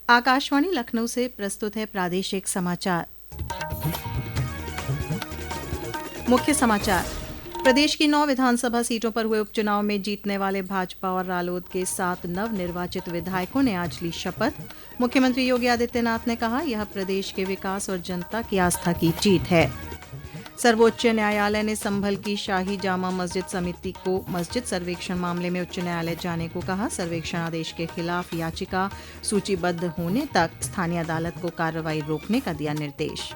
आकाशवाणी लखनऊ से प्रस्तुत है प्रादेशिक समाचार। मुख्य समाचार। प्रदेश की 9 विधानसभा सीटों पर हुए उपचुनाव में जीतने वाले भाजपा और रालोद के 7 नवनिर्वाचित विधायकों ने आज ली शपथ। मुख्यमंत्री योगी आदित्यनाथ ने कहा, यह प्रदेश के विकास और जनता की आस्था की जीत है। सर्वोच्च न्यायालय ने संभल की शाही जामा मस्जिद समिति को मस्जिद सर्वेक्षण मामले में उच्च न्यायालय जाने को कहा। सर्वेक्षण आदेश के खिलाफ याचिका सूचीबद्ध होने तक स्थानीय अदालत को कार्रवाई रोकने का दिया निर्देश।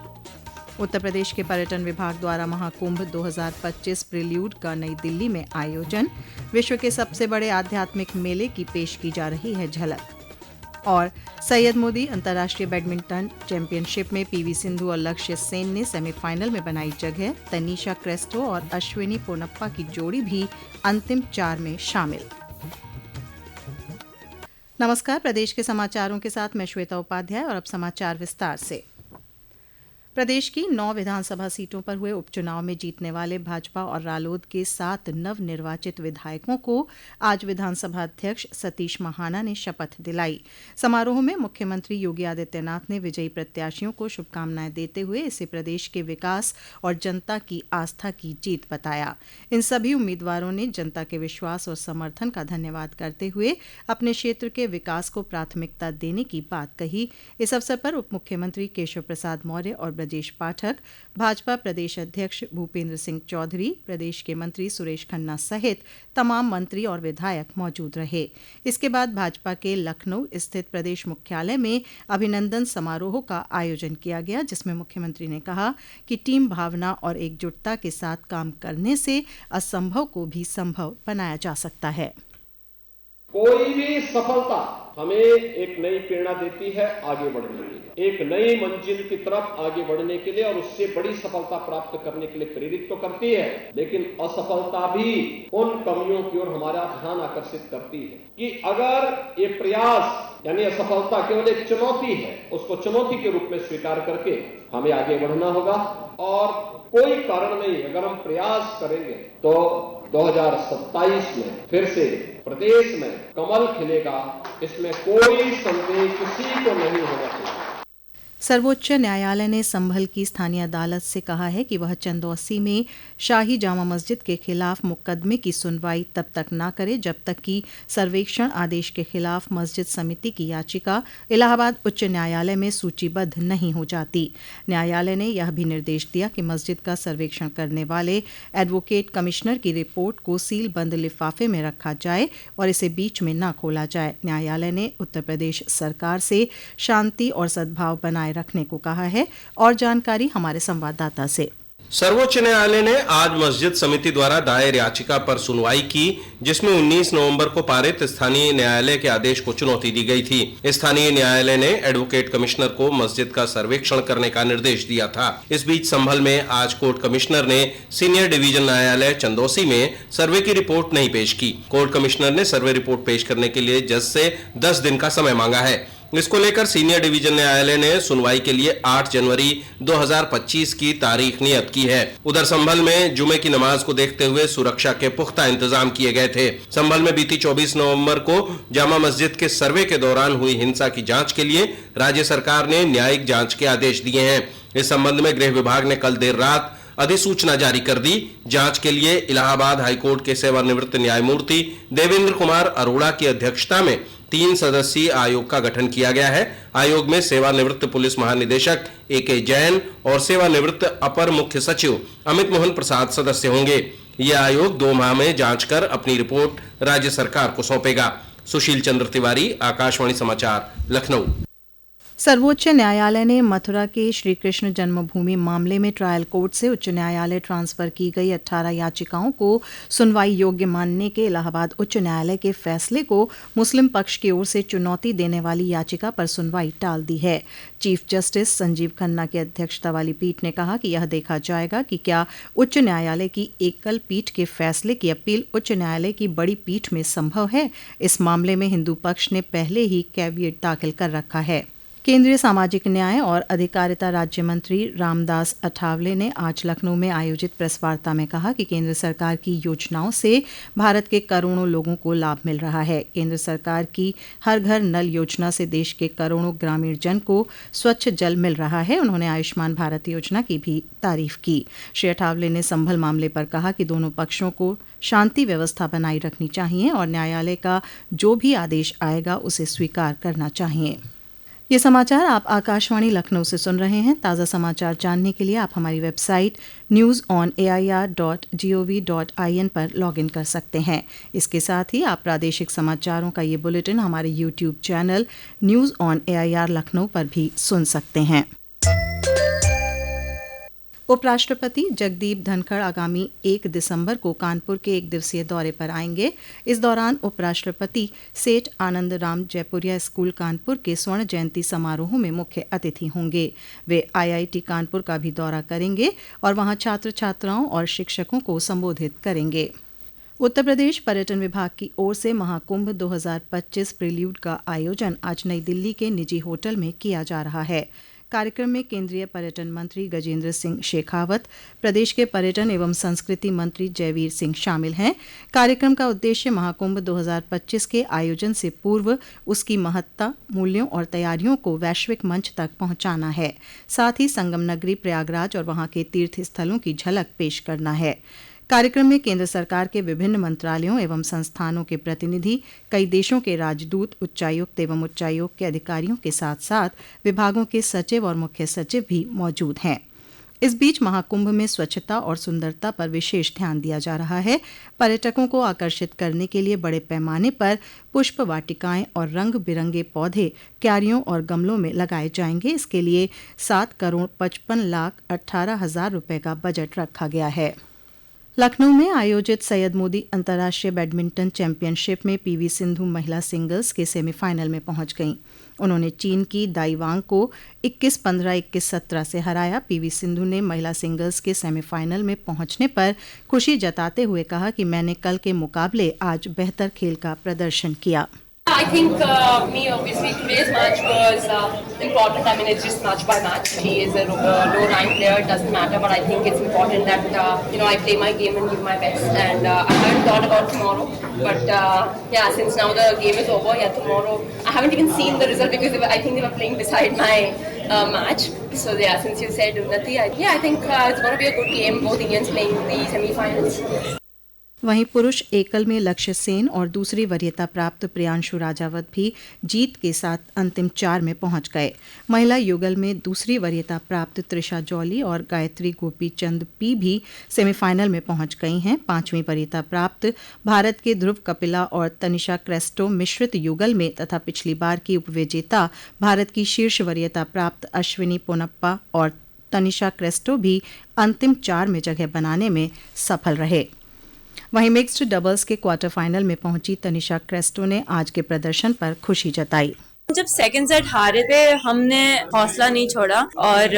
उत्तर प्रदेश के पर्यटन विभाग द्वारा महाकुंभ 2025 प्रिल्यूड का नई दिल्ली में आयोजन। विश्व के सबसे बड़े आध्यात्मिक मेले की पेश की जा रही है झलक। और सैयद मोदी अंतर्राष्ट्रीय बैडमिंटन चैंपियनशिप में पीवी सिंधु और लक्ष्य सेन ने सेमीफाइनल में बनाई जगह। तनीषा क्रेस्टो और अश्विनी पोनप्पा की जोड़ी भी अंतिम 4 में शामिल। नमस्कार, प्रदेश के समाचारों के साथ मैं श्वेता उपाध्याय और अब समाचार विस्तार से। प्रदेश की 9 विधानसभा सीटों पर हुए उपचुनाव में जीतने वाले भाजपा और रालोद के 7 नवनिर्वाचित विधायकों को आज विधानसभा अध्यक्ष सतीश महाना ने शपथ दिलाई। समारोह में मुख्यमंत्री योगी आदित्यनाथ ने विजयी प्रत्याशियों को शुभकामनाएं देते हुए इसे प्रदेश के विकास और जनता की आस्था की जीत बताया। इन सभी उम्मीदवारों ने जनता के विश्वास और समर्थन का धन्यवाद करते हुए अपने क्षेत्र के विकास को प्राथमिकता देने की बात कही। इस अवसर पर उप मुख्यमंत्री केशव प्रसाद मौर्य और ब्रजेश पाठक, भाजपा प्रदेश अध्यक्ष भूपेंद्र सिंह चौधरी, प्रदेश के मंत्री सुरेश खन्ना सहित तमाम मंत्री और विधायक मौजूद रहे। इसके बाद भाजपा के लखनऊ स्थित प्रदेश मुख्यालय में अभिनंदन समारोह का आयोजन किया गया, जिसमें मुख्यमंत्री ने कहा कि टीम भावना और एकजुटता के साथ काम करने से असंभव को भी संभव बनाया जा सकता है। कोई भी सफलता हमें एक नई प्रेरणा देती है आगे बढ़ने की, एक नई मंजिल की तरफ आगे बढ़ने के लिए और उससे बड़ी सफलता प्राप्त करने के लिए प्रेरित तो करती है, लेकिन असफलता भी उन कमियों की ओर हमारा ध्यान आकर्षित करती है कि अगर ये प्रयास यानी असफलता केवल एक चुनौती है, उसको चुनौती के रूप में स्वीकार करके हमें आगे बढ़ना होगा और कोई कारण नहीं, अगर हम प्रयास करेंगे तो 2027 में फिर से प्रदेश में कमल खिलेगा, इसमें कोई संदेह किसी को नहीं होना चाहिए। सर्वोच्च न्यायालय ने संभल की स्थानीय अदालत से कहा है कि वह चंदौसी में शाही जामा मस्जिद के खिलाफ मुकदमे की सुनवाई तब तक न करे जब तक कि सर्वेक्षण आदेश के खिलाफ मस्जिद समिति की याचिका इलाहाबाद उच्च न्यायालय में सूचीबद्ध नहीं हो जाती। न्यायालय ने यह भी निर्देश दिया कि मस्जिद का सर्वेक्षण करने वाले एडवोकेट कमिश्नर की रिपोर्ट को सील बंद लिफाफे में रखा जाए और इसे बीच में न खोला जाए। न्यायालय ने उत्तर प्रदेश सरकार से शांति और सद्भाव बनाए रखने को कहा है। और जानकारी हमारे संवाददाता से। सर्वोच्च न्यायालय ने आज मस्जिद समिति द्वारा दायर याचिका पर सुनवाई की, जिसमें 19 नवंबर को पारित स्थानीय न्यायालय के आदेश को चुनौती दी गई थी। स्थानीय न्यायालय ने एडवोकेट कमिश्नर को मस्जिद का सर्वेक्षण करने का निर्देश दिया था। इस बीच संभल में आज कोर्ट कमिश्नर ने सीनियर डिवीजन न्यायालय चंदौसी में सर्वे की रिपोर्ट नहीं पेश की। कोर्ट कमिश्नर ने सर्वे रिपोर्ट पेश करने के लिए जज से 10 दिन का समय मांगा है। इसको लेकर सीनियर डिवीजन न्यायालय ने सुनवाई के लिए 8 जनवरी 2025 की तारीख नियत की है। उधर संभल में जुमे की नमाज को देखते हुए सुरक्षा के पुख्ता इंतजाम किए गए थे। संभल में बीती 24 नवंबर को जामा मस्जिद के सर्वे के दौरान हुई हिंसा की जांच के लिए राज्य सरकार ने न्यायिक जांच के आदेश दिए हैं। इस संबंध में गृह विभाग ने कल देर रात अधिसूचना जारी कर दी। जांच के लिए इलाहाबाद हाईकोर्ट के सेवानिवृत्त न्यायमूर्ति देवेंद्र कुमार अरोड़ा की अध्यक्षता में 3 सदस्यीय आयोग का गठन किया गया है। आयोग में सेवानिवृत्त पुलिस महानिदेशक AK जैन और सेवानिवृत्त अपर मुख्य सचिव अमित मोहन प्रसाद सदस्य होंगे। यह आयोग 2 माह में जांच कर अपनी रिपोर्ट राज्य सरकार को सौंपेगा। सुशील चंद्र तिवारी, आकाशवाणी समाचार, लखनऊ। सर्वोच्च न्यायालय ने मथुरा के श्री कृष्ण जन्मभूमि मामले में ट्रायल कोर्ट से उच्च न्यायालय ट्रांसफर की गई 18 याचिकाओं को सुनवाई योग्य मानने के इलाहाबाद उच्च न्यायालय के फैसले को मुस्लिम पक्ष की ओर से चुनौती देने वाली याचिका पर सुनवाई टाल दी है। चीफ जस्टिस संजीव खन्ना की अध्यक्षता वाली पीठ ने कहा कि यह देखा जाएगा कि क्या उच्च न्यायालय की एकल पीठ के फैसले की अपील उच्च न्यायालय की बड़ी पीठ में संभव है। इस मामले में हिंदू पक्ष ने पहले ही कैविएट दाखिल कर रखा है। केंद्रीय सामाजिक न्याय और अधिकारिता राज्य मंत्री रामदास अठावले ने आज लखनऊ में आयोजित प्रेस वार्ता में कहा कि केंद्र सरकार की योजनाओं से भारत के करोड़ों लोगों को लाभ मिल रहा है। केंद्र सरकार की हर घर नल योजना से देश के करोड़ों ग्रामीण जन को स्वच्छ जल मिल रहा है। उन्होंने आयुष्मान भारत योजना की भी तारीफ की। श्री अठावले ने संभल मामले पर कहा कि दोनों पक्षों को शांति व्यवस्था बनाई रखनी चाहिए और न्यायालय का जो भी आदेश आएगा उसे स्वीकार करना चाहिए। ये समाचार आप आकाशवाणी लखनऊ से सुन रहे हैं। ताज़ा समाचार जानने के लिए आप हमारी वेबसाइट newsonair.gov.in पर लॉगिन कर सकते हैं। इसके साथ ही आप प्रादेशिक समाचारों का ये बुलेटिन हमारे YouTube channel news on AIR Lucknow पर भी सुन सकते हैं। उपराष्ट्रपति जगदीप धनखड़ आगामी 1 दिसंबर को कानपुर के 1 दिवसीय दौरे पर आएंगे। इस दौरान उपराष्ट्रपति सेठ आनंद राम जयपुरिया स्कूल कानपुर के स्वर्ण जयंती समारोह में मुख्य अतिथि होंगे। वे आईआईटी कानपुर का भी दौरा करेंगे और वहां छात्र छात्राओं और शिक्षकों को संबोधित करेंगे। उत्तर प्रदेश पर्यटन विभाग की ओर से महाकुंभ 2025 प्रील्यूड का आयोजन आज नई दिल्ली के निजी होटल में किया जा रहा है। कार्यक्रम में केंद्रीय पर्यटन मंत्री गजेंद्र सिंह शेखावत, प्रदेश के पर्यटन एवं संस्कृति मंत्री जयवीर सिंह शामिल हैं। कार्यक्रम का उद्देश्य महाकुंभ 2025 के आयोजन से पूर्व उसकी महत्ता, मूल्यों और तैयारियों को वैश्विक मंच तक पहुंचाना है। साथ ही संगम नगरी प्रयागराज और वहां के तीर्थ स्थलों की झलक पेश करना है। कार्यक्रम में केंद्र सरकार के विभिन्न मंत्रालयों एवं संस्थानों के प्रतिनिधि, कई देशों के राजदूत, उच्चायुक्त एवं उच्चायोग के अधिकारियों के साथ साथ विभागों के सचिव और मुख्य सचिव भी मौजूद हैं। इस बीच महाकुंभ में स्वच्छता और सुंदरता पर विशेष ध्यान दिया जा रहा है। पर्यटकों को आकर्षित करने के लिए बड़े पैमाने पर पुष्प वाटिकाएं और रंग बिरंगे पौधे क्यारियों और गमलों में लगाए जाएंगे। इसके लिए 7,55,18,000 रुपए का बजट रखा गया है। लखनऊ में आयोजित सैयद मोदी अंतर्राष्ट्रीय बैडमिंटन चैंपियनशिप में पीवी सिंधु महिला सिंगल्स के सेमीफाइनल में पहुंच गईं। उन्होंने चीन की दाई वांग को 21-15, 21-17 से हराया। पीवी सिंधु ने महिला सिंगल्स के सेमीफाइनल में पहुंचने पर खुशी जताते हुए कहा कि मैंने कल के मुकाबले आज बेहतर खेल का प्रदर्शन किया। I think obviously today's match was important. I mean, it's just match by match. He is a low-ranked player. It doesn't matter, but I think it's important that I play my game and give my best. And I haven't thought about tomorrow, but since now the game is over, tomorrow I haven't even seen the result because I think they were playing beside my match. So since you said Unnati, I think it's going to be a good game. Both Indians playing the semi-finals. वहीं पुरुष एकल में लक्ष्य सेन और दूसरी वरीयता प्राप्त प्रियांशु राजावत भी जीत के साथ अंतिम 4 में पहुंच गए। महिला युगल में दूसरी वरीयता प्राप्त त्रिशा जौली और गायत्री गोपीचंद पी भी सेमीफाइनल में पहुंच गई हैं। 5वीं वरीयता प्राप्त भारत के ध्रुव कपिला और तनिषा क्रेस्टो मिश्रित युगल में तथा पिछली बार की उपविजेता भारत की शीर्ष वरीयता प्राप्त अश्विनी पोनप्पा और तनिषा क्रेस्टो भी अंतिम 4 में जगह बनाने में सफल रहे। वहीं मिक्स्ड डबल्स के क्वार्टर फाइनल में पहुंची तनिषा क्रेस्टो ने आज के प्रदर्शन पर खुशी जताई। जब सेकंड सेट हारे थे हमने हौसला नहीं छोड़ा और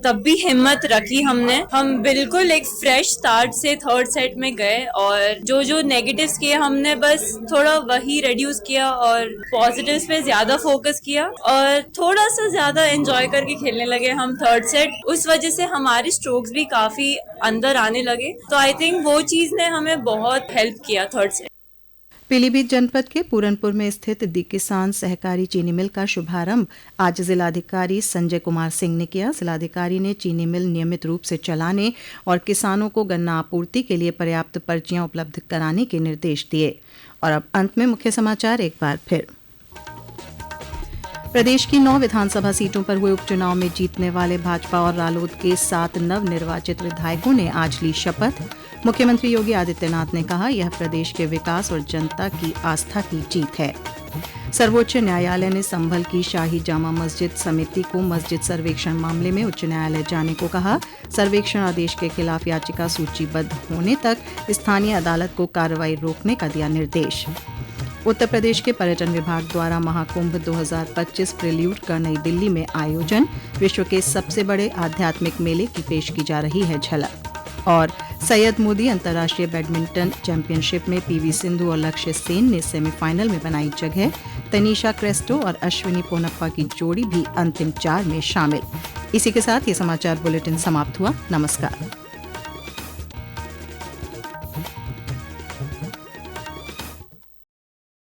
तब भी हिम्मत रखी हमने। हम बिल्कुल एक फ्रेश स्टार्ट से थर्ड सेट में गए और जो नेगेटिव्स किए हमने बस थोड़ा वही रिड्यूस किया और पॉजिटिव्स पे ज्यादा फोकस किया और थोड़ा सा ज्यादा एंजॉय करके खेलने लगे हम थर्ड सेट। उस वजह से हमारे स्ट्रोक्स भी काफी अंदर आने लगे, तो आई थिंक वो चीज ने हमें बहुत हेल्प किया थर्ड सेट। पीलीभीत जनपद के पूरनपुर में स्थित दी किसान सहकारी चीनी मिल का शुभारंभ आज जिलाधिकारी संजय कुमार सिंह ने किया। जिलाधिकारी ने चीनी मिल नियमित रूप से चलाने और किसानों को गन्ना आपूर्ति के लिए पर्याप्त पर्चियां उपलब्ध कराने के निर्देश दिए। और अब अंत में मुख्य समाचार एक बार फिर। प्रदेश की 9 विधानसभा सीटों पर हुए उपचुनाव में जीतने वाले भाजपा और रालोद के 7 नवनिर्वाचित विधायकों ने आज ली शपथ। मुख्यमंत्री योगी आदित्यनाथ ने कहा, यह प्रदेश के विकास और जनता की आस्था की जीत है। सर्वोच्च न्यायालय ने संभल की शाही जामा मस्जिद समिति को मस्जिद सर्वेक्षण मामले में उच्च न्यायालय जाने को कहा। सर्वेक्षण आदेश के खिलाफ याचिका सूचीबद्ध होने तक स्थानीय अदालत को कार्रवाई रोकने का दिया निर्देश। उत्तर प्रदेश के पर्यटन विभाग द्वारा महाकुंभ 2025 प्रील्यूड का नई दिल्ली में आयोजन। विश्व के सबसे बड़े आध्यात्मिक मेले की पेश की जा रही है झलक। और सैयद मोदी अंतर्राष्ट्रीय बैडमिंटन चैंपियनशिप में पीवी सिंधु और लक्ष्य सेन ने सेमीफाइनल में बनाई जगह। तनीषा क्रेस्टो और अश्विनी पोनप्पा की जोड़ी भी अंतिम 4 में शामिल। इसी के साथ ये समाचार बुलेटिन समाप्त हुआ। नमस्कार।